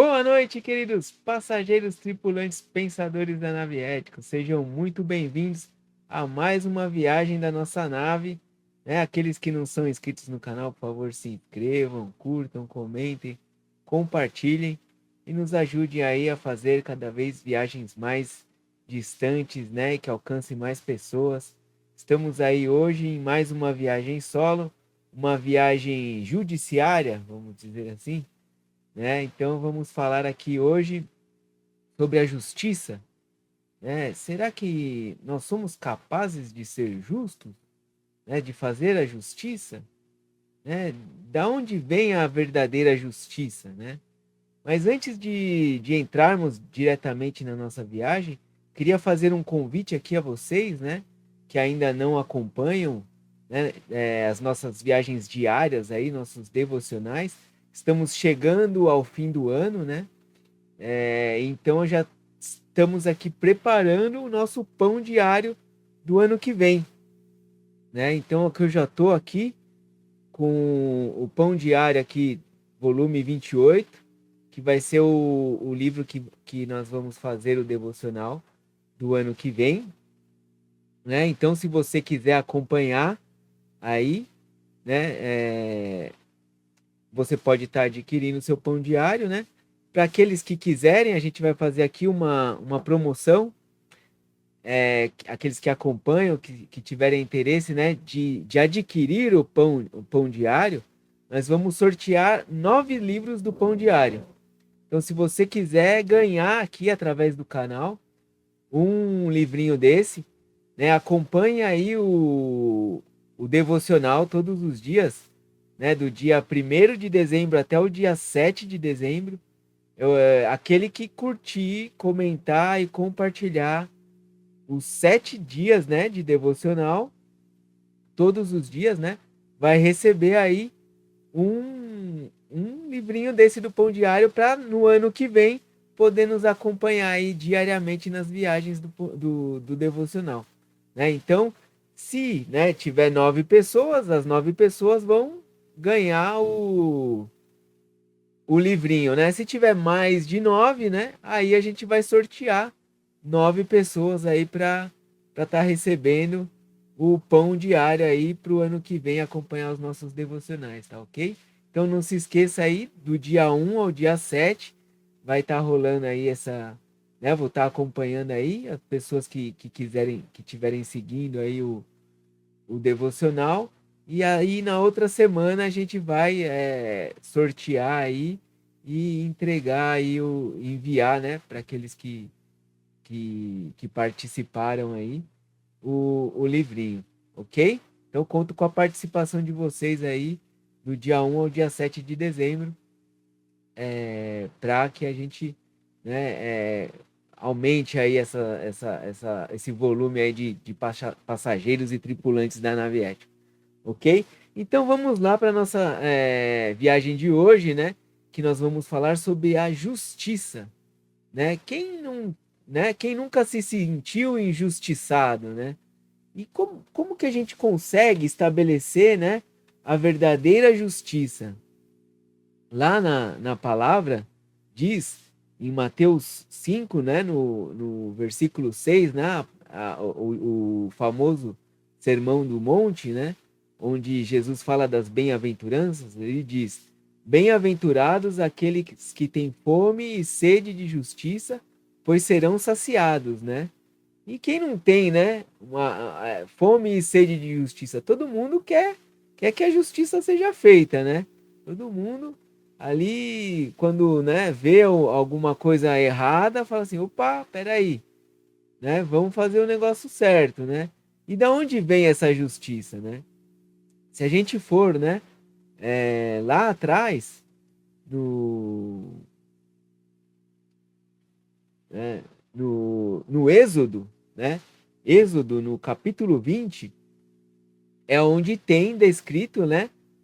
Boa noite, queridos passageiros, tripulantes, pensadores da nave Ético. Sejam muito bem-vindos a mais uma viagem da nossa nave. Aqueles que não são inscritos no canal, por favor, se inscrevam, curtam, comentem, compartilhem e nos ajudem aí a fazer cada vez viagens mais distantes, e que alcancem mais pessoas. Estamos aí hoje em mais uma viagem solo, uma viagem judiciária, vamos dizer assim. Então vamos falar aqui hoje sobre a justiça. Será que nós somos capazes de ser justos, de fazer a justiça? Da onde vem a verdadeira justiça? Mas antes de entrarmos diretamente na nossa viagem, queria fazer um convite aqui a vocês, que ainda não acompanham, as nossas viagens diárias aí, nossos devocionais. Estamos chegando ao fim do ano, então já estamos aqui preparando o nosso pão diário do ano que vem, Então eu já estou aqui com o pão diário aqui, volume 28, que vai ser o livro que nós vamos fazer o devocional do ano que vem, Então se você quiser acompanhar aí, você pode estar adquirindo seu pão diário, Para aqueles que quiserem, a gente vai fazer aqui uma promoção. Aqueles que acompanham, que tiverem interesse, de adquirir o pão diário, nós vamos sortear 9 livros do pão diário. Então, se você quiser ganhar aqui através do canal um livrinho desse, acompanhe aí o devocional todos os dias, do dia 1º de dezembro até o dia 7 de dezembro. Aquele que curtir, comentar e compartilhar os 7 dias, de devocional, todos os dias, vai receber aí um livrinho desse do pão diário para no ano que vem poder nos acompanhar aí diariamente nas viagens do devocional, Então, se tiver 9 pessoas, as 9 pessoas vão ganhar o livrinho, Se tiver mais de 9, aí a gente vai sortear 9 pessoas aí para estar recebendo o pão diário aí para o ano que vem acompanhar os nossos devocionais, tá ok? Então não se esqueça aí, do dia 1 ao dia 7 vai estar rolando aí essa, vou estar acompanhando aí as pessoas que quiserem, que estiverem seguindo aí o devocional. E aí na outra semana a gente vai sortear aí e entregar aí, enviar, para aqueles que participaram aí o livrinho, ok? Então conto com a participação de vocês aí do dia 1 ao dia 7 de dezembro, para que a gente aumente aí esse volume aí de passageiros e tripulantes da nave Ética, ok? Então vamos lá para a nossa viagem de hoje, que nós vamos falar sobre a justiça, Quem nunca se sentiu injustiçado, E como que a gente consegue estabelecer, a verdadeira justiça? Lá na palavra, diz, em Mateus 5, no versículo 6, o famoso Sermão do Monte, onde Jesus fala das bem-aventuranças, ele diz: bem-aventurados aqueles que têm fome e sede de justiça, pois serão saciados, E quem não tem, uma fome e sede de justiça? Todo mundo quer que a justiça seja feita, Todo mundo ali, quando, vê alguma coisa errada, fala assim: opa, peraí, vamos fazer o negócio certo, E da onde vem essa justiça, Se a gente for, lá atrás, no, no Êxodo, Êxodo, no capítulo 20, é onde tem descrito,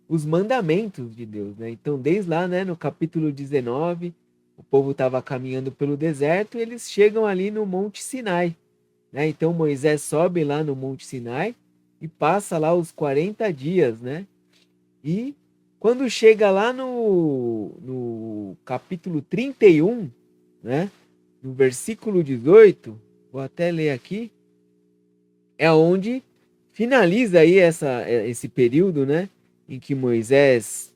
os mandamentos de Deus, Então, desde lá, no capítulo 19, o povo estava caminhando pelo deserto e eles chegam ali no Monte Sinai, Então, Moisés sobe lá no Monte Sinai e passa lá os 40 dias, E Quando chega lá no capítulo 31, né, no versículo 18, vou até ler aqui, é onde finaliza aí esse período, né, em que Moisés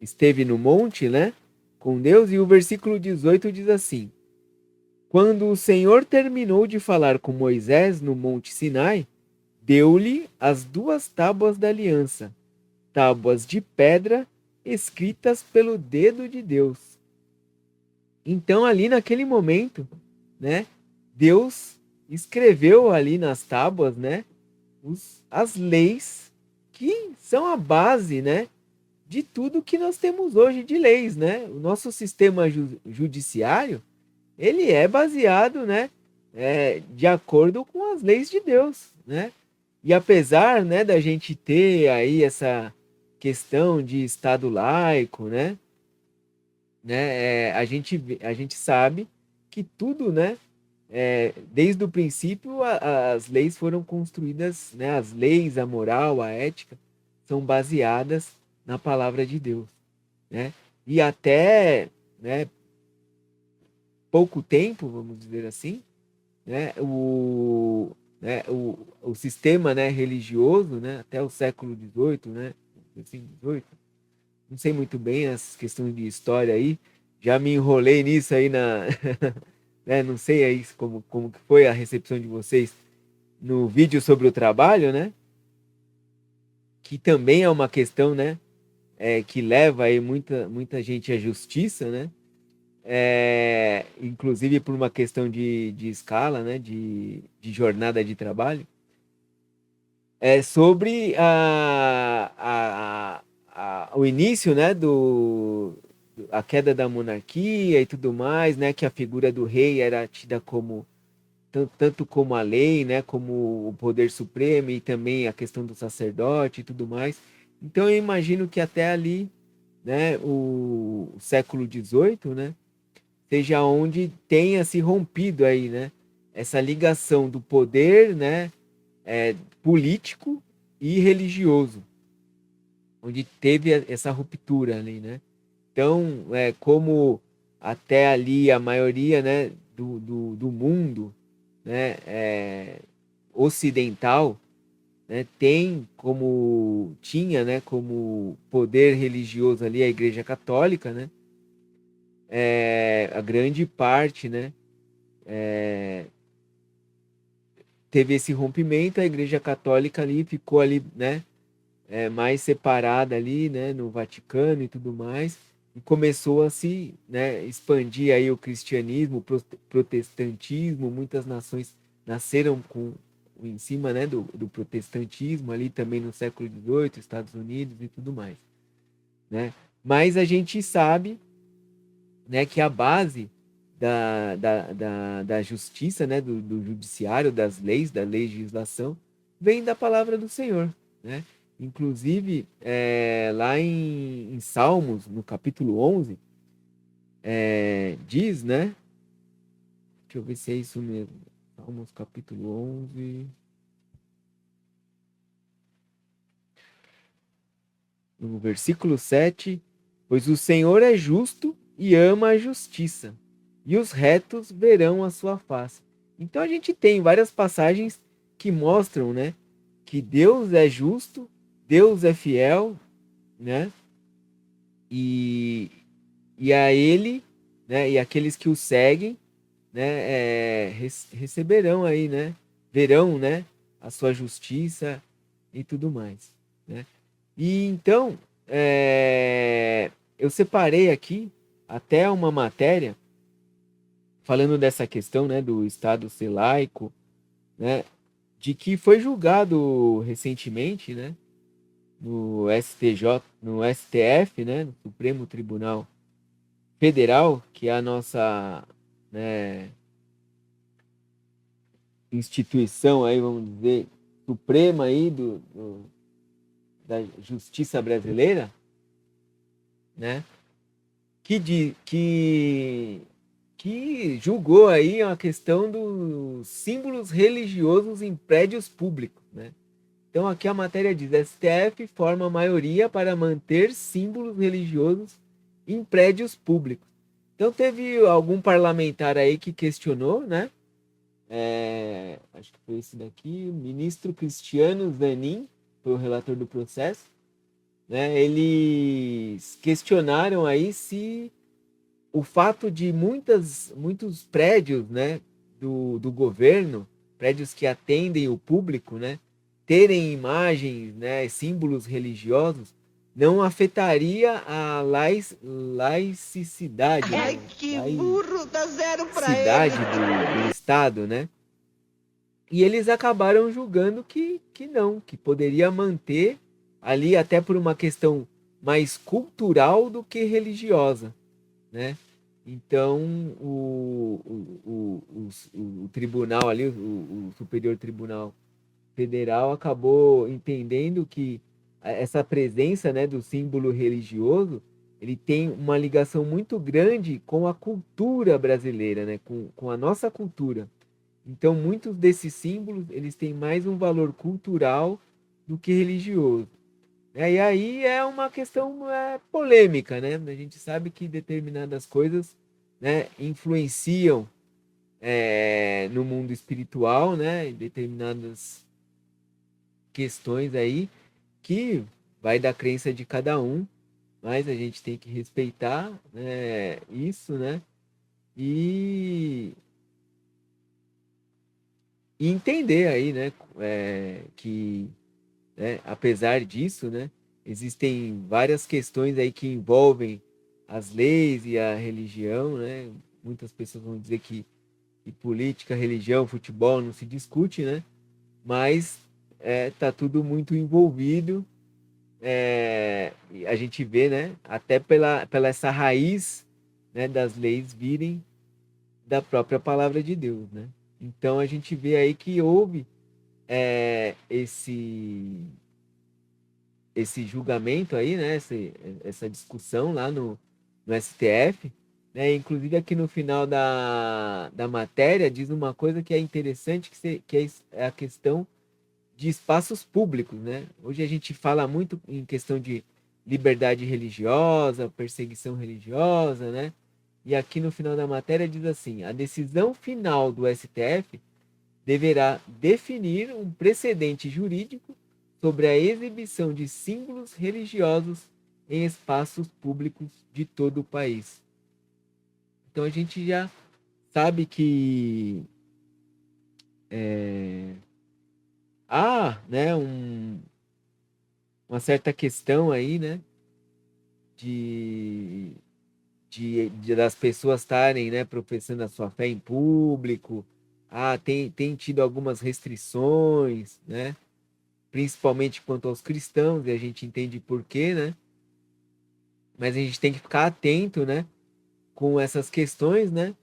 esteve no monte, né, com Deus, e o versículo 18 diz assim: Quando o Senhor terminou de falar com Moisés no monte Sinai, deu-lhe as 2 tábuas da aliança, tábuas de pedra escritas pelo dedo de Deus. Então, ali naquele momento, né, Deus escreveu ali nas tábuas, né, as leis que são a base, né, de tudo que nós temos hoje de leis, né? O nosso sistema judiciário, ele é baseado, né, de acordo com as leis de Deus, né? E apesar, né, da gente ter aí essa questão de Estado laico, a gente sabe que tudo, né, desde o princípio as leis foram construídas, né, as leis, a moral, a ética são baseadas na palavra de Deus, né? E até, né, pouco tempo, vamos dizer assim, né, o sistema, né, religioso, né, até o século XVIII, né, assim, 18, não sei muito bem as questões de história aí, já me enrolei nisso aí né, não sei aí como que foi a recepção de vocês no vídeo sobre o trabalho, né, que também é uma questão, né, que leva aí muita gente à justiça, né, inclusive por uma questão de escala, né, de jornada de trabalho, sobre o início, né, a queda da monarquia e tudo mais, né, que a figura do rei era tida como tanto como a lei, né, como o poder supremo e também a questão do sacerdote e tudo mais. Então eu imagino que até ali, né, o século XVIII, né, seja onde tenha se rompido aí, né, essa ligação do poder, né, político e religioso, onde teve essa ruptura ali, né? Então, como até ali a maioria, né, do mundo, né, ocidental, né, tinha, né, como poder religioso ali a Igreja Católica, né? A grande parte, né, teve esse rompimento, a Igreja Católica ali ficou ali, né, mais separada ali, né, no Vaticano e tudo mais, e começou a se, né, expandir aí o cristianismo, o protestantismo, muitas nações nasceram em cima, né, do protestantismo ali também no século XVIII, Estados Unidos e tudo mais, né? Mas a gente sabe, né, que a base da justiça, né, do judiciário, das leis, da legislação, vem da palavra do Senhor, né? Inclusive, lá em Salmos, no capítulo 11, diz, né? Deixa eu ver se é isso mesmo. Salmos, capítulo 11, no versículo 7, pois o Senhor é justo e ama a justiça, e os retos verão a sua face. Então a gente tem várias passagens que mostram, né, que Deus é justo, Deus é fiel, né, e, e a Ele, né, e aqueles que o seguem, né, receberão aí, né, verão, né, a sua justiça e tudo mais, né. E então, eu separei aqui até uma matéria falando dessa questão, né, do Estado ser laico, né, de que foi julgado recentemente, né, no STJ, no STF, né, no Supremo Tribunal Federal, que é a nossa, né, instituição aí, vamos dizer, suprema aí da justiça brasileira, né, que julgou aí a questão dos símbolos religiosos em prédios públicos, né? Então aqui a matéria diz: STF forma maioria para manter símbolos religiosos em prédios públicos. Então teve algum parlamentar aí que questionou, né? Acho que foi esse daqui, o ministro Cristiano Zanin, foi o relator do processo, né? Eles questionaram aí se o fato de muitos prédios, né, do governo, prédios que atendem o público, né, terem imagens, né, símbolos religiosos, não afetaria a laicidade, Ai, né, que burro, dá zero pra ele. laicidade do Estado, né? E eles acabaram julgando que não, que poderia manter ali até por uma questão mais cultural do que religiosa, né? Então o tribunal ali, o Superior Tribunal Federal acabou entendendo que essa presença, né, do símbolo religioso, ele tem uma ligação muito grande com a cultura brasileira, né, com a nossa cultura. Então, muitos desses símbolos, eles têm mais um valor cultural do que religioso. E aí é uma questão polêmica, né? A gente sabe que determinadas coisas, né, influenciam no mundo espiritual, né? Determinadas questões aí que vai da crença de cada um, mas a gente tem que respeitar, né, isso, né? E, e entender aí, né, que, né, apesar disso, né, existem várias questões aí que envolvem as leis e a religião, né? Muitas pessoas vão dizer que política, religião, futebol não se discute, né? Mas tá tudo muito envolvido. E a gente vê, né, até pela essa raiz, né, das leis virem da própria palavra de Deus, né? Então a gente vê aí que houve esse julgamento aí, né, essa discussão lá no STF, né? Inclusive aqui no final da matéria diz uma coisa que é interessante, que é a questão de espaços públicos, né? Hoje a gente fala muito em questão de liberdade religiosa, perseguição religiosa, né? E aqui no final da matéria diz assim: a decisão final do STF deverá definir um precedente jurídico sobre a exibição de símbolos religiosos em espaços públicos de todo o país. Então a gente já sabe que há, né, uma certa questão aí, né, de, das pessoas estarem, né, professando a sua fé em público. Tem tido algumas restrições, né, principalmente quanto aos cristãos, e a gente entende por quê, né? Mas a gente tem que ficar atento, né, com essas questões, né?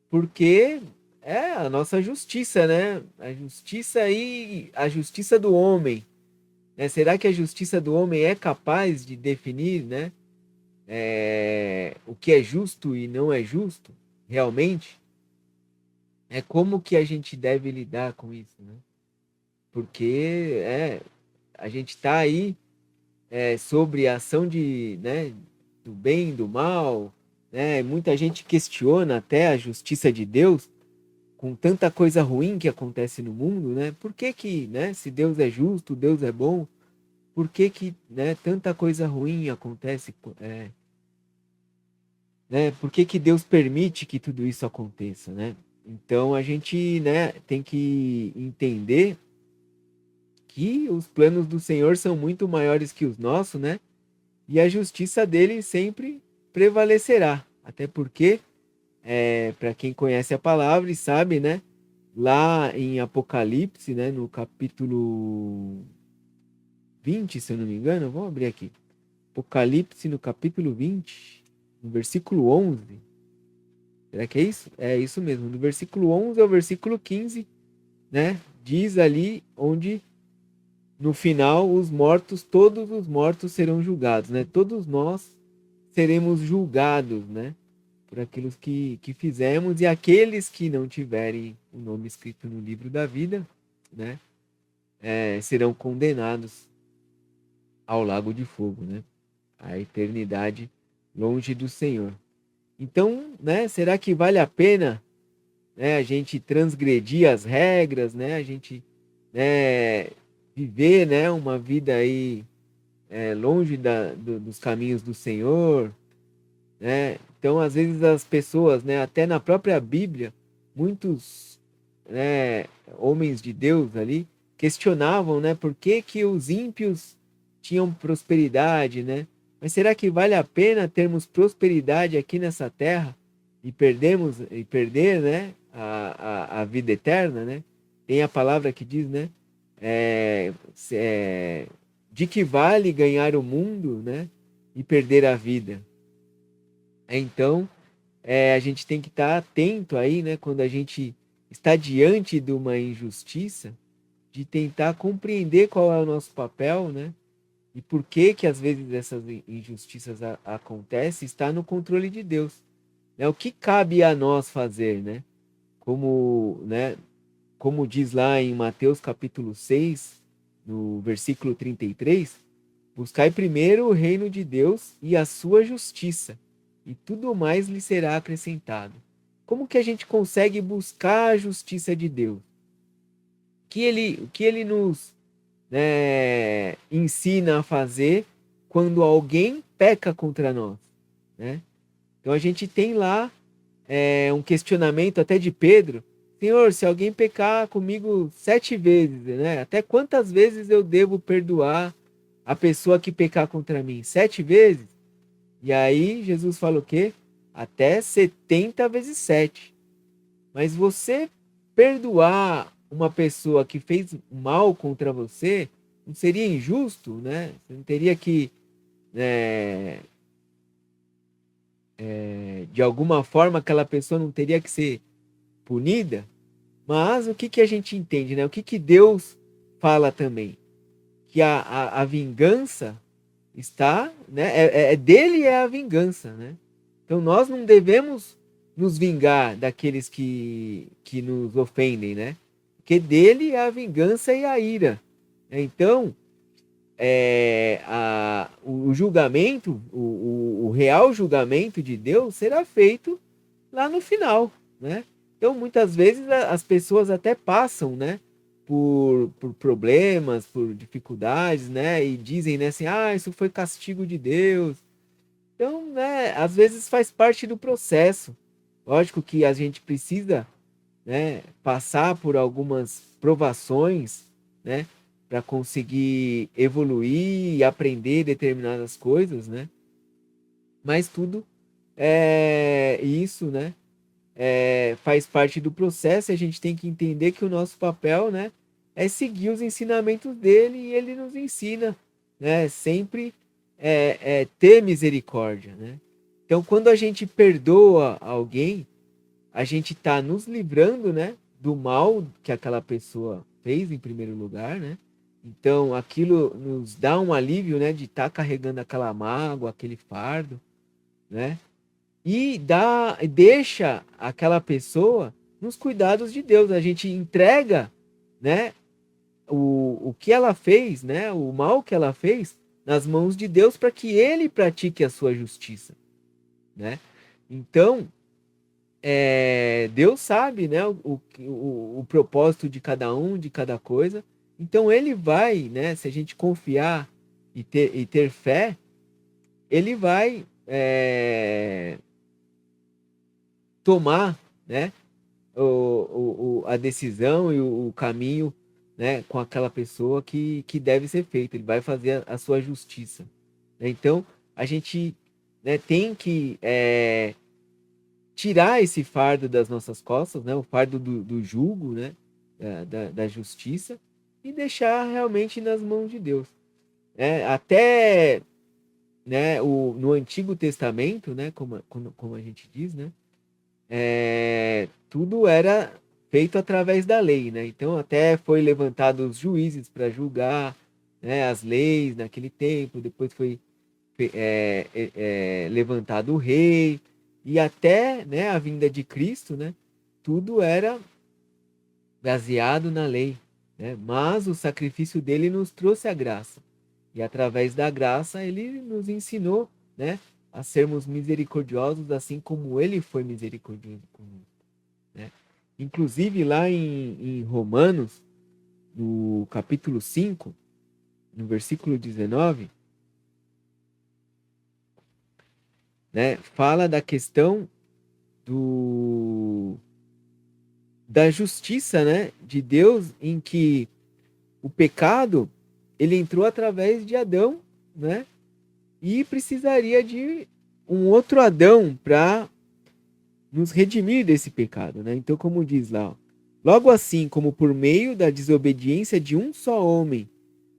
Porque é a nossa justiça, né? A justiça do homem, né? Será que a justiça do homem é capaz de definir, né, o que é justo e não é justo, realmente? É como que a gente deve lidar com isso, né? Porque a gente está aí sobre a ação né, do bem e do mal, né? Muita gente questiona até a justiça de Deus com tanta coisa ruim que acontece no mundo, né? Por que, né, se Deus é justo, Deus é bom, por que, né, tanta coisa ruim acontece? Né? Por que Deus permite que tudo isso aconteça, né? Então a gente, né, tem que entender que os planos do Senhor são muito maiores que os nossos, né? E a justiça dele sempre prevalecerá. Até porque, para quem conhece a palavra e sabe, né? Lá em Apocalipse, né, no capítulo 20, se eu não me engano, vamos abrir aqui. Apocalipse no capítulo 20, no versículo 11. Será que é isso? É isso mesmo. Do versículo 11 ao versículo 15, né? Diz ali onde no final todos os mortos serão julgados, né? Todos nós seremos julgados, né? Por aqueles que fizemos, e aqueles que não tiverem o nome escrito no livro da vida, né? serão condenados ao lago de fogo, né? A eternidade longe do Senhor. Então, né, será que vale a pena, né, a gente transgredir as regras, né, a gente, né, viver, né, uma vida aí longe dos caminhos do Senhor, né? Então, às vezes as pessoas, né, até na própria Bíblia, muitos, né, homens de Deus ali questionavam, né, por que que os ímpios tinham prosperidade, né? Mas será que vale a pena termos prosperidade aqui nessa terra e perder, né, a vida eterna, né? Tem a palavra que diz, né, de que vale ganhar o mundo, né, e perder a vida. Então, a gente tem que estar atento aí, né, quando a gente está diante de uma injustiça, de tentar compreender qual é o nosso papel, né, e por que que às vezes essas injustiças acontecem, está no controle de Deus. Né? O que cabe a nós fazer, né? Né, como diz lá em Mateus capítulo 6, no versículo 33, buscai primeiro o reino de Deus e a sua justiça, e tudo mais lhe será acrescentado. Como que a gente consegue buscar a justiça de Deus? O que ele nos, né, ensina a fazer quando alguém peca contra nós, né? Então a gente tem lá um questionamento até de Pedro: Senhor, se alguém pecar comigo 7 vezes, né? Até quantas vezes eu devo perdoar a pessoa que pecar contra mim? 7 vezes? E aí Jesus fala o quê? Até 70 vezes 7. Mas você perdoar uma pessoa que fez mal contra você, não seria injusto, né? Você não teria que, de alguma forma, aquela pessoa não teria que ser punida? Mas o que que a gente entende, né? O que que Deus fala também? Que a vingança está, né? Dele é a vingança, né? Então nós não devemos nos vingar daqueles que nos ofendem, né? Porque dele é a vingança e a ira. Então, o julgamento, o real julgamento de Deus será feito lá no final, né? Então, muitas vezes as pessoas até passam, né, por problemas, por dificuldades, né, e dizem, né, assim, isso foi castigo de Deus. Então, né, às vezes faz parte do processo. Lógico que a gente precisa, né, passar por algumas provações, né, para conseguir evoluir e aprender determinadas coisas, né? Mas tudo isso, né, faz parte do processo, e a gente tem que entender que o nosso papel, né, é seguir os ensinamentos dele, e ele nos ensina, né, sempre ter misericórdia, né? Então, quando a gente perdoa alguém, a gente está nos livrando, né, do mal que aquela pessoa fez em primeiro lugar, né? Então, aquilo nos dá um alívio, né, de estar carregando aquela mágoa, aquele fardo, né? E deixa aquela pessoa nos cuidados de Deus. A gente entrega, né, o que ela fez, né, o mal que ela fez, nas mãos de Deus, para que ele pratique a sua justiça, né? Então, Deus sabe, né, o propósito de cada um, de cada coisa. Então ele vai, né, se a gente confiar e ter fé, ele vai tomar, né, a decisão e o caminho, né, com aquela pessoa que deve ser feito. Ele vai fazer a sua justiça. Então, a gente, né, tem que tirar esse fardo das nossas costas, né, o fardo do jugo, né, da justiça, e deixar realmente nas mãos de Deus. Até, né, no Antigo Testamento, né, como a gente diz, né, tudo era feito através da lei, né? Então até foi levantado os juízes para julgar, né, as leis naquele tempo. Depois foi levantado o rei, e até, né, a vinda de Cristo, né? Tudo era baseado na lei, né? Mas o sacrifício dele nos trouxe a graça. E através da graça ele nos ensinou, né, a sermos misericordiosos assim como ele foi misericordioso conosco, né? Inclusive lá em Romanos, no capítulo 5, no versículo 19, né, fala da questão da justiça, né, de Deus, em que o pecado ele entrou através de Adão, né, e precisaria de um outro Adão para nos redimir desse pecado, né? Então, como diz lá, ó, logo assim como por meio da desobediência de um só homem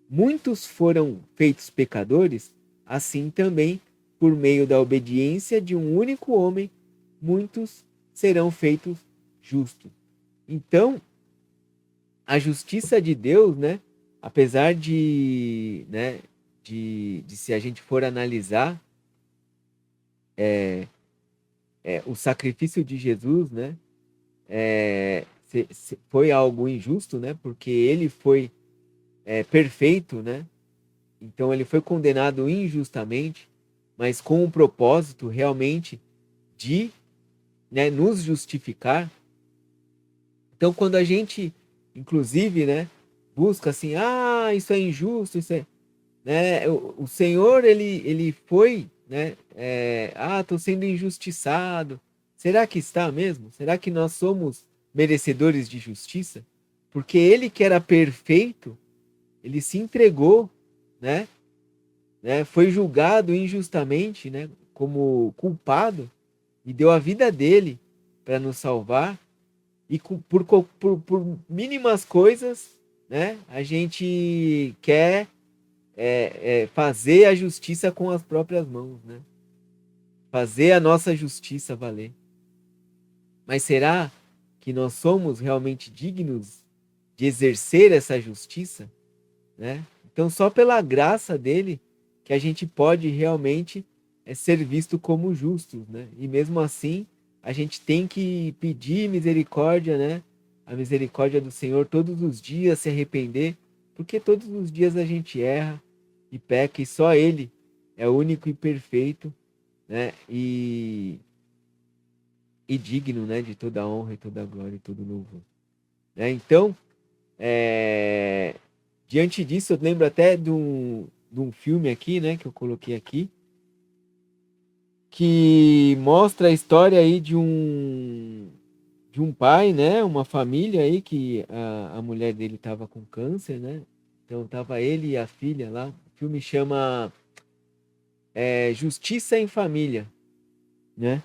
muitos foram feitos pecadores, assim também por meio da obediência de um único homem muitos serão feitos justos. Então, a justiça de Deus, né, apesar de, né, de se a gente for analisar o sacrifício de Jesus, né, foi algo injusto, né, porque ele foi perfeito, né, então ele foi condenado injustamente, mas com o propósito realmente de, né, nos justificar. Então, quando a gente, inclusive, né, busca assim, isso é injusto, isso é, né, o Senhor, ele foi, né, estou sendo injustiçado. Será que está mesmo? Será que nós somos merecedores de justiça? Porque ele que era perfeito, ele se entregou, né, foi julgado injustamente, né, como culpado e deu a vida dele para nos salvar. E por mínimas coisas, né, a gente quer fazer a justiça com as próprias mãos, né? Fazer a nossa justiça valer. Mas será que nós somos realmente dignos de exercer essa justiça, né? Então, só pela graça dele que a gente pode realmente ser visto como justos, né? E mesmo assim, a gente tem que pedir misericórdia, né? A misericórdia do Senhor todos os dias, se arrepender, porque todos os dias a gente erra e peca, e só Ele é único e perfeito, né? E digno, né? De toda honra e toda glória e todo louvor, né? Então, diante disso, eu lembro até de um filme aqui, né? Que eu coloquei aqui, que mostra a história aí de um pai, né? Uma família aí que a mulher dele estava com câncer, né? Então tava ele e a filha lá. O filme chama Justiça em Família, né?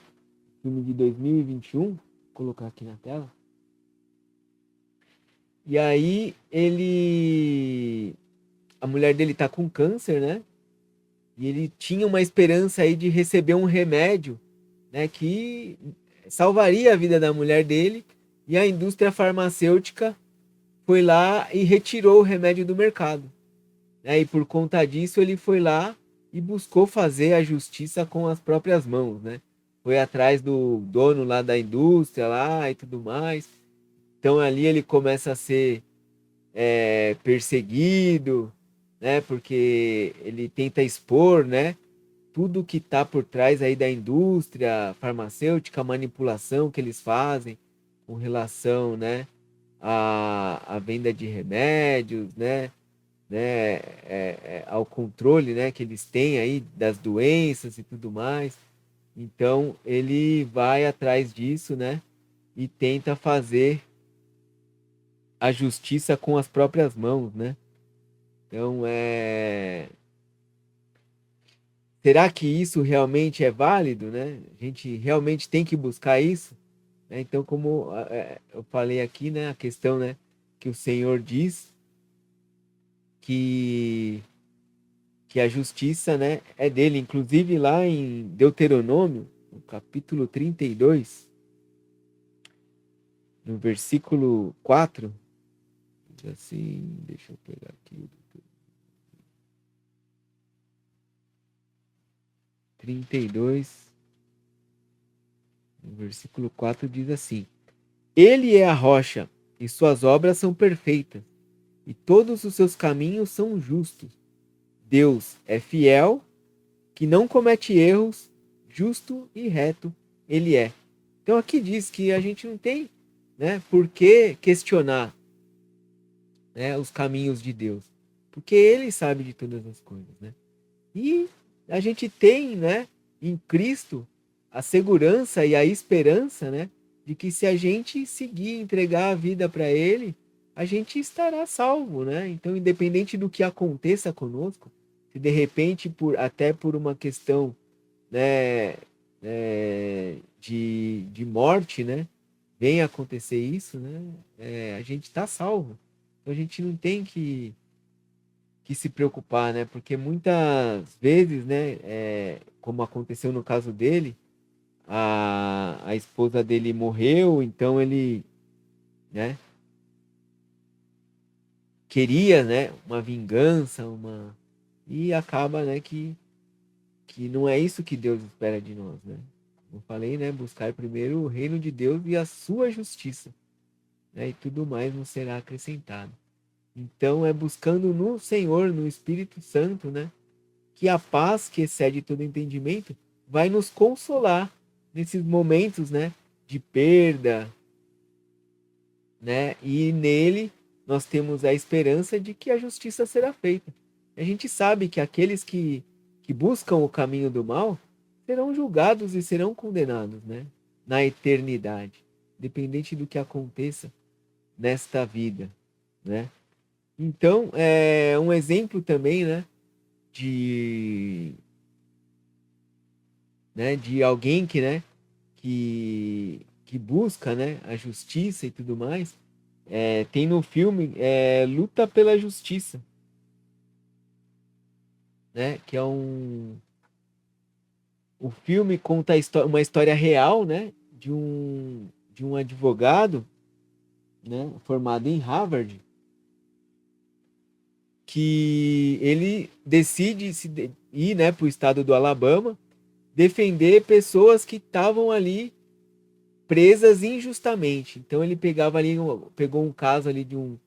Filme de 2021. Vou colocar aqui na tela. E aí a mulher dele tá com câncer, né? E ele tinha uma esperança aí de receber um remédio, né, que salvaria a vida da mulher dele, e a indústria farmacêutica foi lá e retirou o remédio do mercado, né? E por conta disso ele foi lá e buscou fazer a justiça com as próprias mãos, né? Foi atrás do dono lá da indústria lá e tudo mais. Então ali ele começa a ser perseguido, né? Porque ele tenta expor, né, tudo que está por trás aí da indústria farmacêutica, a manipulação que eles fazem com relação, né, à venda de remédios, ao controle, né, que eles têm aí das doenças e tudo mais. Então ele vai atrás disso, né, e tenta fazer a justiça com as próprias mãos, né? Então será que isso realmente é válido, né? A gente realmente tem que buscar isso, né? Então, como eu falei aqui, né, a questão, né, que o Senhor diz que a justiça, né, é dele, inclusive lá em Deuteronômio, no capítulo 32, no versículo 4, diz assim, deixa eu pegar aqui, 32, no versículo 4 diz assim: Ele é a rocha, e suas obras são perfeitas. e todos os seus caminhos são justos. Deus é fiel, que não comete erros, justo e reto ele é. Então aqui diz que a gente não tem, né, por que questionar, né, os caminhos de Deus, porque ele sabe de todas as coisas, né? E a gente tem, né, em Cristo a segurança e a esperança, né, de que se a gente seguir, entregar a vida para ele, a gente estará salvo, né? Então, independente do que aconteça conosco, se de repente até por uma questão, né, de morte, né, venha acontecer isso, né, a gente está salvo. Então a gente não tem que se preocupar, né? Porque muitas vezes, né, como aconteceu no caso dele, a esposa dele morreu, então ele, né, queria, né, uma vingança, e acaba, né, que não é isso que Deus espera de nós, né? Como eu falei, né, buscar primeiro o reino de Deus e a sua justiça, né, e tudo mais nos será acrescentado. Então é buscando no Senhor, no Espírito Santo, né, que a paz que excede todo entendimento vai nos consolar nesses momentos, né, de perda, né? E nele nós temos a esperança de que a justiça será feita. A gente sabe que aqueles que buscam o caminho do mal serão julgados e serão condenados, né, na eternidade, independente do que aconteça nesta vida, né? Então, é um exemplo também, de, de alguém que busca, né, a justiça e tudo mais. Tem no filme Luta pela Justiça, né, que é o filme conta uma história real, né, de um advogado, né, formado em Harvard, que ele decide ir, né, para o estado do Alabama, defender pessoas que estavam ali presas injustamente. Então ele pegou um caso ali de um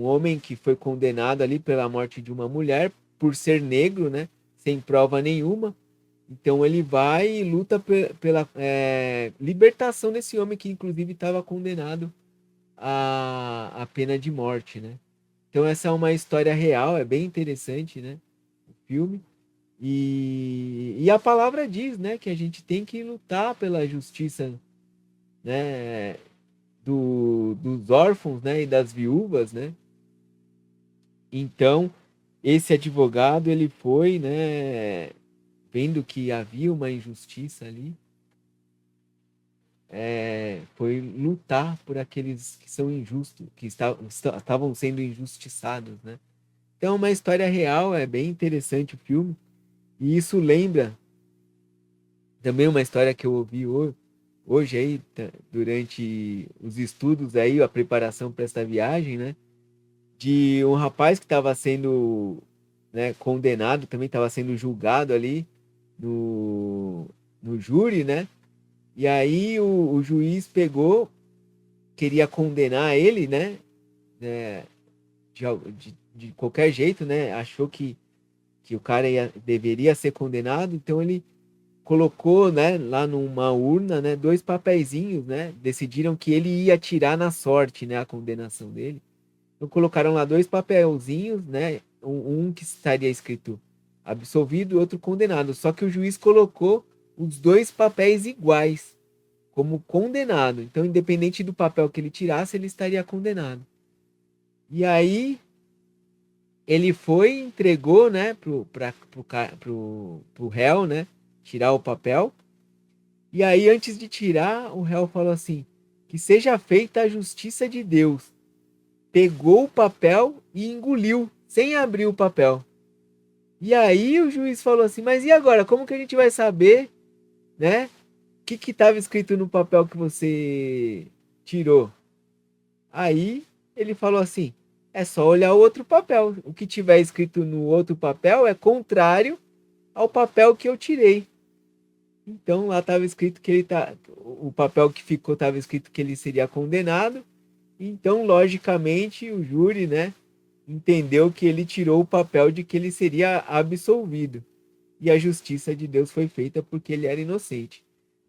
homem que foi condenado ali pela morte de uma mulher por ser negro, né, sem prova nenhuma. Então ele vai e luta pela libertação desse homem que inclusive estava condenado à pena de morte, né? Então essa é uma história real, é bem interessante, né, o filme. E a palavra diz, né, que a gente tem que lutar pela justiça, né, dos órfãos, né, e das viúvas, né? Então esse advogado ele foi, né, vendo que havia uma injustiça ali, foi lutar por aqueles que são injustos, que estavam sendo injustiçados, né? Então é uma história real, é bem interessante o filme. E isso lembra também uma história que eu ouvi hoje aí, durante os estudos aí, a preparação para esta viagem, né? De um rapaz que estava sendo, né, condenado, também estava sendo julgado ali no júri, né? E aí o juiz pegou, queria condenar ele, né? né de qualquer jeito, né? Achou que o cara deveria ser condenado, então ele colocou, né, lá numa urna, né, dois papeizinhos, né? Decidiram que ele ia tirar na sorte, né, a condenação dele. Então colocaram lá dois papelzinhos, né? Um que estaria escrito absolvido e outro condenado. Só que o juiz colocou os dois papéis iguais, como condenado. Então, independente do papel que ele tirasse, ele estaria condenado. E aí ele foi e entregou, né, pro réu, né, tirar o papel. E aí, antes de tirar, o réu falou assim: que seja feita a justiça de Deus. Pegou o papel e engoliu, sem abrir o papel. E aí o juiz falou assim: mas e agora? Como que a gente vai saber, né? O que estava escrito no papel que você tirou? Aí ele falou assim: é só olhar o outro papel. O que tiver escrito no outro papel é contrário ao papel que eu tirei. Então lá estava escrito que o papel que ficou estava escrito que ele seria condenado. Então, logicamente, o júri, né, entendeu que ele tirou o papel de que ele seria absolvido. E a justiça de Deus foi feita porque ele era inocente.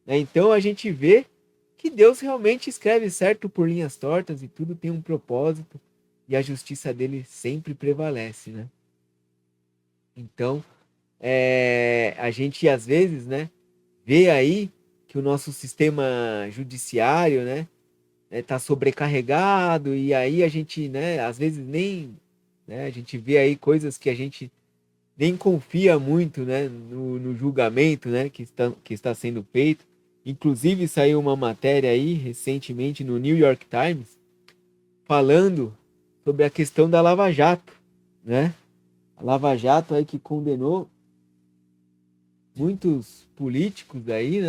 Né? Então a gente vê que Deus realmente escreve certo por linhas tortas e tudo tem um propósito e a justiça dele sempre prevalece, né? Então, a gente às vezes, né, vê aí que o nosso sistema judiciário, né, tá sobrecarregado e aí a gente, né, às vezes nem, né, a gente vê aí coisas que a gente nem confia muito, né, no julgamento, né, que está sendo feito. Inclusive saiu uma matéria aí recentemente no New York Times falando sobre a questão da Lava Jato, né? A Lava Jato aí que condenou muitos políticos aí,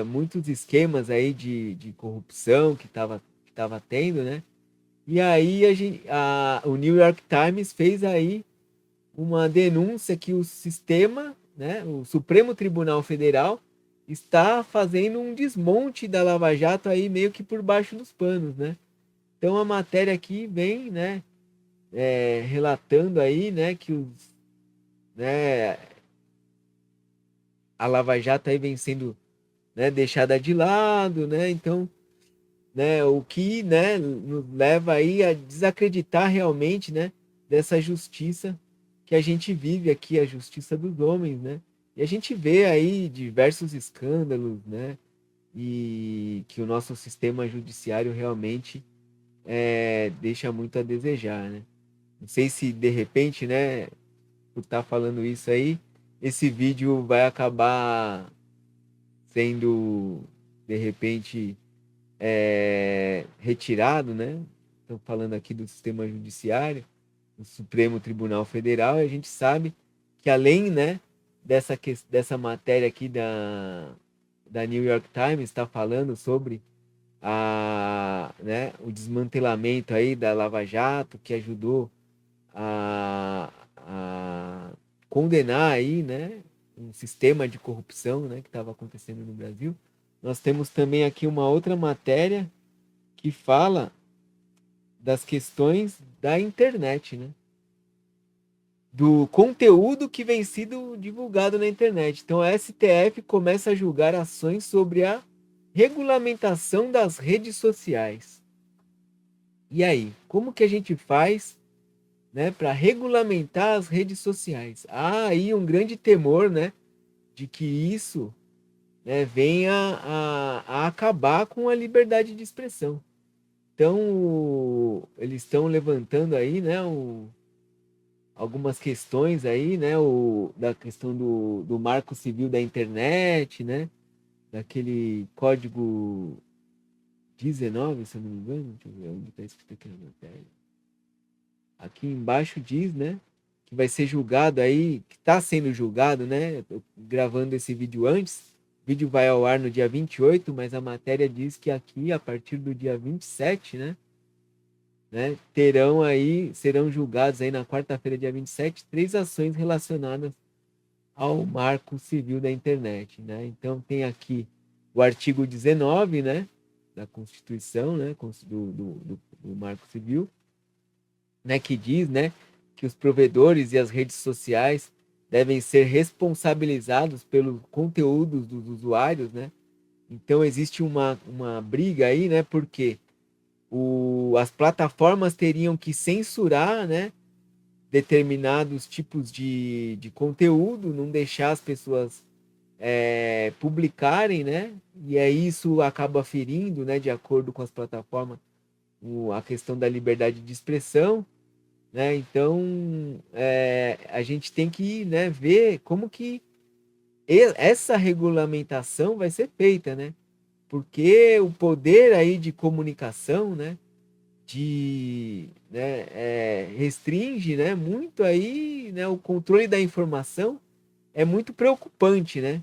muitos esquemas aí de corrupção que tava tendo, né? E aí o New York Times fez aí uma denúncia que o sistema, né, o Supremo Tribunal Federal, está fazendo um desmonte da Lava Jato aí meio que por baixo dos panos, né? Então a matéria aqui vem, né, relatando aí, né, que né, a Lava Jato aí vem sendo, né, deixada de lado, né? Então, né, o que, né, nos leva aí a desacreditar realmente, né, dessa justiça que a gente vive aqui, a justiça dos homens, né? E a gente vê aí diversos escândalos, né? E que o nosso sistema judiciário realmente deixa muito a desejar, né? Não sei se de repente, né, por estar falando isso aí, esse vídeo vai acabar sendo de repente retirado, né? Estou falando aqui do sistema judiciário, do Supremo Tribunal Federal, e a gente sabe que além, né, dessa matéria aqui da New York Times está falando sobre o desmantelamento aí da Lava Jato, que ajudou a condenar aí, né, um sistema de corrupção, né, que estava acontecendo no Brasil. Nós temos também aqui uma outra matéria que fala das questões da internet, né? Do conteúdo que vem sido divulgado na internet. Então a STF começa a julgar ações sobre a regulamentação das redes sociais. E aí, como que a gente faz, né, para regulamentar as redes sociais? Há aí um grande temor, né, de que isso, né, venha a acabar com a liberdade de expressão. Então, eles estão levantando aí, né, algumas questões aí, né, da questão do marco civil da internet, né, daquele código 19, se eu não me engano, deixa eu ver onde está escrito aqui na matéria. Aqui embaixo diz, né, que vai ser julgado aí, que está sendo julgado, né, eu tô gravando esse vídeo antes, o vídeo vai ao ar no dia 28, mas a matéria diz que aqui, a partir do dia 27, né, serão julgados aí na quarta-feira, dia 27, 3 ações relacionadas ao marco civil da internet, né? Então tem aqui o artigo 19, né, da Constituição, né, do Marco Civil, né, que diz, né, que os provedores e as redes sociais devem ser responsabilizados pelos conteúdos dos usuários, né? Então existe uma briga aí, né, porque as plataformas teriam que censurar, né, determinados tipos de conteúdo, não deixar as pessoas publicarem, né? E aí isso acaba ferindo, né, de acordo com as plataformas, a questão da liberdade de expressão, né? Então a gente tem que, né, ver como que essa regulamentação vai ser feita, né? Porque o poder aí de comunicação, né, restringe, né, muito aí, né, o controle da informação é muito preocupante, né?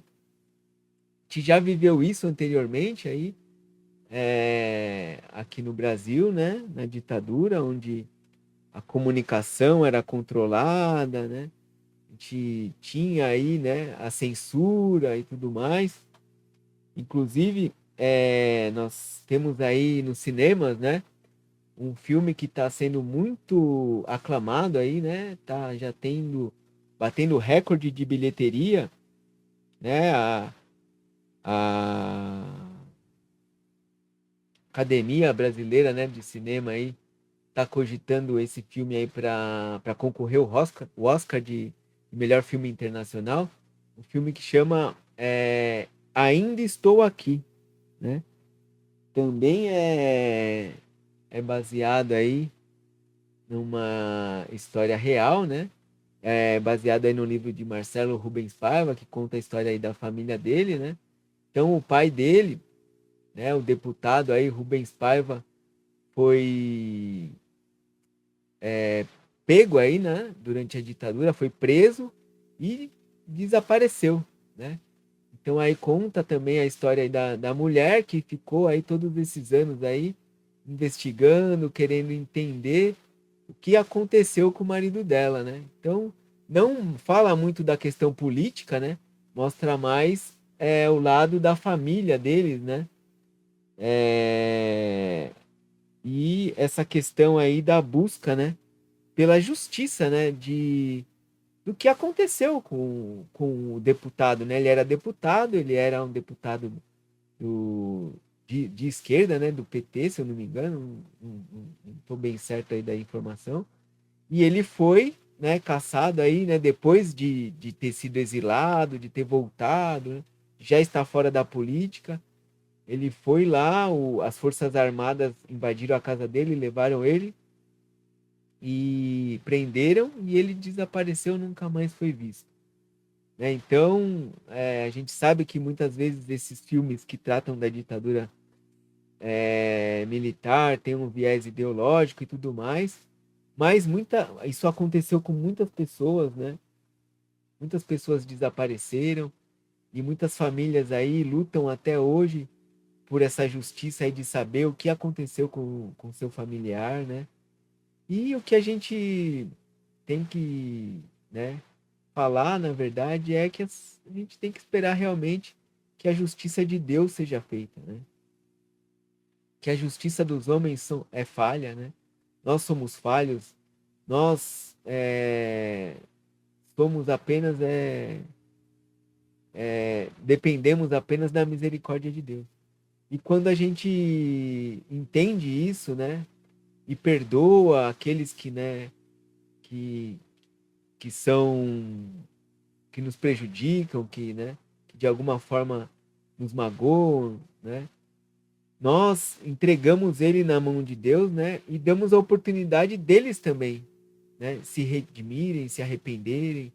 A gente já viveu isso anteriormente aí, aqui no Brasil, né, na ditadura, onde a comunicação era controlada, né? A gente tinha aí, né, a censura e tudo mais. Inclusive, nós temos aí nos cinemas, né, um filme que está sendo muito aclamado aí, né? Tá já batendo recorde de bilheteria, né? A Academia Brasileira, né, de Cinema aí tá cogitando esse filme aí para concorrer o Oscar de melhor filme internacional. Um filme que chama Ainda Estou Aqui, né? Também é baseado aí numa história real, né? É baseado aí no livro de Marcelo Rubens Paiva, que conta a história aí da família dele, né? Então o pai dele, né, o deputado aí Rubens Paiva, foi pego aí, né, durante a ditadura, foi preso e desapareceu, né? Então aí conta também a história aí da mulher que ficou aí todos esses anos aí investigando, querendo entender o que aconteceu com o marido dela, né? Então não fala muito da questão política, né? Mostra mais o lado da família deles, né? E essa questão aí da busca, né? Pela justiça, né? Do que aconteceu com o deputado, né? Ele era deputado, ele era um deputado de esquerda, né? Do PT, se eu não me engano, não estou bem certo aí da informação. E ele foi, né, caçado aí, né? Depois de ter sido exilado, de ter voltado, né, já está fora da política. Ele foi lá, as Forças Armadas invadiram a casa dele, levaram ele e prenderam e ele desapareceu, nunca mais foi visto, né? Então, a gente sabe que muitas vezes esses filmes que tratam da ditadura militar têm um viés ideológico e tudo mais, mas isso aconteceu com muitas pessoas, né? Muitas pessoas desapareceram e muitas famílias aí lutam até hoje por essa justiça aí de saber o que aconteceu com seu familiar, né? E o que a gente tem que, né, falar, na verdade, é que a gente tem que esperar realmente que a justiça de Deus seja feita, né? Que a justiça dos homens é falha, né? Nós somos falhos, nós somos apenas, dependemos apenas da misericórdia de Deus. E quando a gente entende isso, né, e perdoa aqueles que, né, que, que são que nos prejudicam, que de alguma forma nos magoam, né? Nós entregamos ele na mão de Deus, né? E damos a oportunidade deles também, né? Se redimirem, se arrependerem,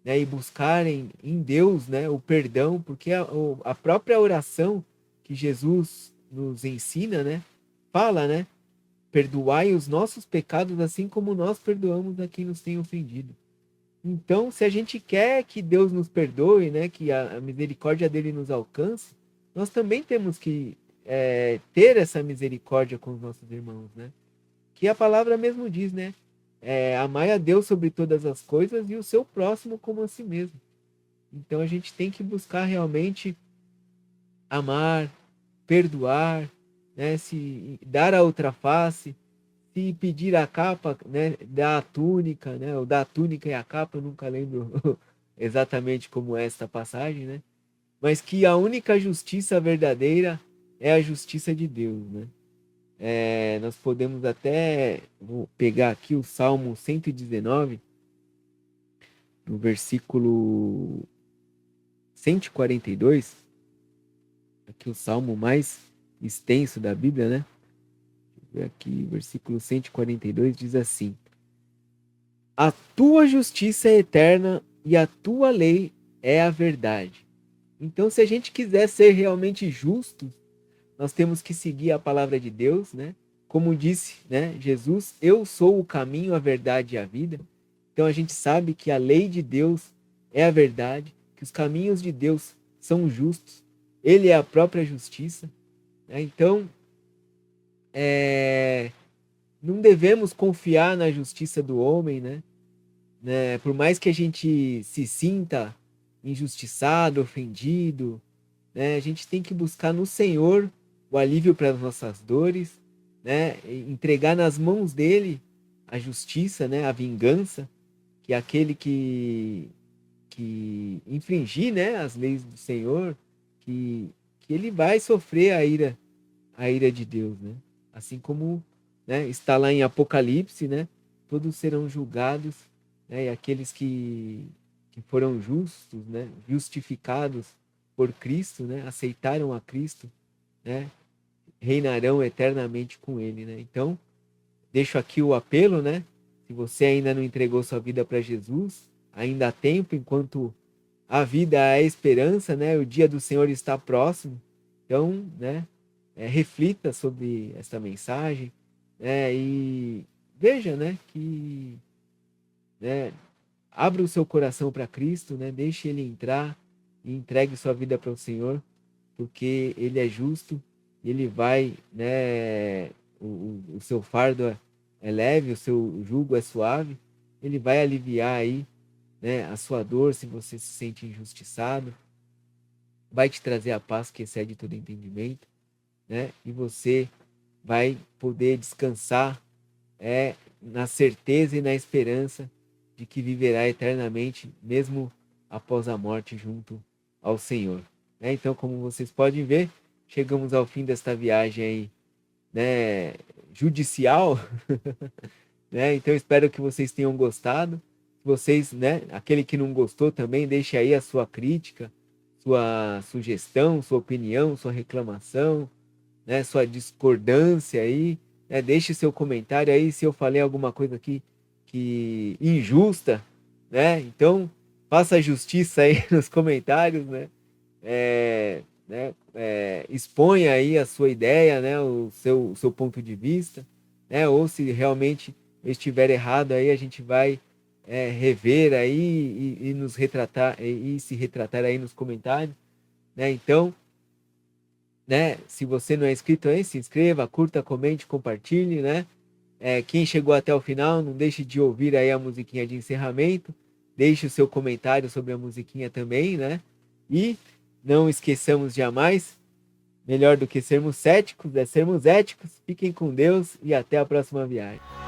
né? E buscarem em Deus, né? O perdão, porque a própria oração que Jesus nos ensina, né? Fala, né? Perdoai os nossos pecados assim como nós perdoamos a quem nos tem ofendido. Então, se a gente quer que Deus nos perdoe, né, que a misericórdia dele nos alcance, nós também temos que ter essa misericórdia com os nossos irmãos, né? Que a palavra mesmo diz, né? Amai a Deus sobre todas as coisas e o seu próximo como a si mesmo. Então, a gente tem que buscar realmente amar, perdoar, né? Se dar a outra face, se pedir a capa, né, da túnica, né, ou da túnica e a capa, eu nunca lembro exatamente como é esta passagem, né? Mas que a única justiça verdadeira é a justiça de Deus, né? Nós podemos até, vou pegar aqui o Salmo 119, no versículo 142, aqui o salmo mais extenso da Bíblia, né? Aqui, versículo 142 diz assim: a tua justiça é eterna e a tua lei é a verdade. Então, se a gente quiser ser realmente justos, nós temos que seguir a palavra de Deus, né? Como disse, né, Jesus, eu sou o caminho, a verdade e a vida. Então a gente sabe que a lei de Deus é a verdade, que os caminhos de Deus são justos. Ele é a própria justiça, né? Então, não devemos confiar na justiça do homem, né? Por mais que a gente se sinta injustiçado, ofendido, né? A gente tem que buscar no Senhor o alívio para as nossas dores, né, entregar nas mãos dele a justiça, né, a vingança, que aquele que infringir, né, as leis do Senhor, que ele vai sofrer a ira de Deus, né? Assim como, né, está lá em Apocalipse, né, todos serão julgados, né, e aqueles que foram justos, né, justificados por Cristo, né, aceitaram a Cristo, né, reinarão eternamente com ele, né? Então, deixo aqui o apelo, né? Se você ainda não entregou sua vida para Jesus, ainda há tempo, enquanto a vida é a esperança, né? O dia do Senhor está próximo. Então, né? Reflita sobre esta mensagem, né? E veja, né? Que, né? Abra o seu coração para Cristo, né? Deixe Ele entrar e entregue sua vida para o Senhor, porque Ele é justo, Ele vai, né? O seu fardo é leve, o seu jugo é suave, Ele vai aliviar aí, né? A sua dor se você se sente injustiçado, vai te trazer a paz que excede todo entendimento, né? E você vai poder descansar na certeza e na esperança de que viverá eternamente, mesmo após a morte, junto ao Senhor. Então, como vocês podem ver, chegamos ao fim desta viagem aí, né, judicial, né? Então, espero que vocês tenham gostado. Vocês, né, aquele que não gostou também, deixe aí a sua crítica, sua sugestão, sua opinião, sua reclamação, né, sua discordância aí, né, deixe seu comentário aí se eu falei alguma coisa aqui que injusta, né? Então faça justiça aí nos comentários, né? Exponha aí a sua ideia, né? O seu ponto de vista, né? Ou se realmente eu estiver errado aí, a gente vai rever aí e nos retratar e se retratar aí nos comentários, né? Então, né? Se você não é inscrito aí, se inscreva, curta, comente, compartilhe, né? Quem chegou até o final, não deixe de ouvir aí a musiquinha de encerramento. Deixe o seu comentário sobre a musiquinha também, né? E não esqueçamos jamais, melhor do que sermos céticos, é sermos éticos. Fiquem com Deus e até a próxima viagem.